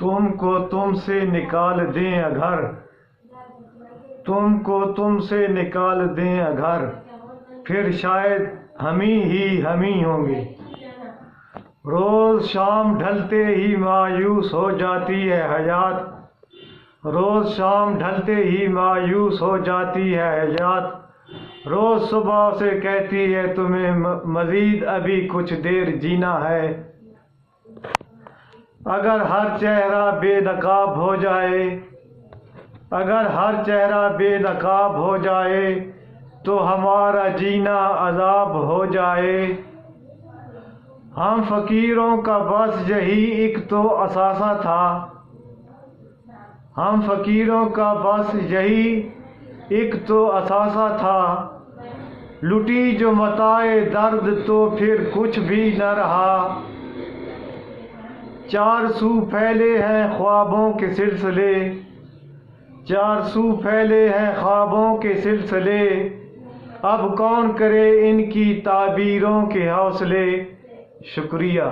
تم کو تم سے نکال دیں اگر، تم کو تم سے نکال دیں اگر، پھر شاید ہم ہی ہوں گے۔ روز شام ڈھلتے ہی مایوس ہو جاتی ہے حیات، روز شام ڈھلتے ہی مایوس ہو جاتی ہے حیات، روز صبح سے کہتی ہے تمہیں مزید ابھی کچھ دیر جینا ہے۔ اگر ہر چہرہ بے نقاب ہو جائے، اگر ہر چہرہ بے نقاب ہو جائے تو ہمارا جینا عذاب ہو جائے۔ ہم فقیروں کا بس یہی ایک تو اثاثہ تھا، ہم فقیروں کا بس یہی ایک تو اثاثہ تھا، لٹی جو متاع درد تو پھر کچھ بھی نہ رہا۔ چار سو پھیلے ہیں خوابوں کے سلسلے، چار سو پھیلے ہیں خوابوں کے سلسلے، اب کون کرے ان کی تعبیروں کے حوصلے۔ شکریہ۔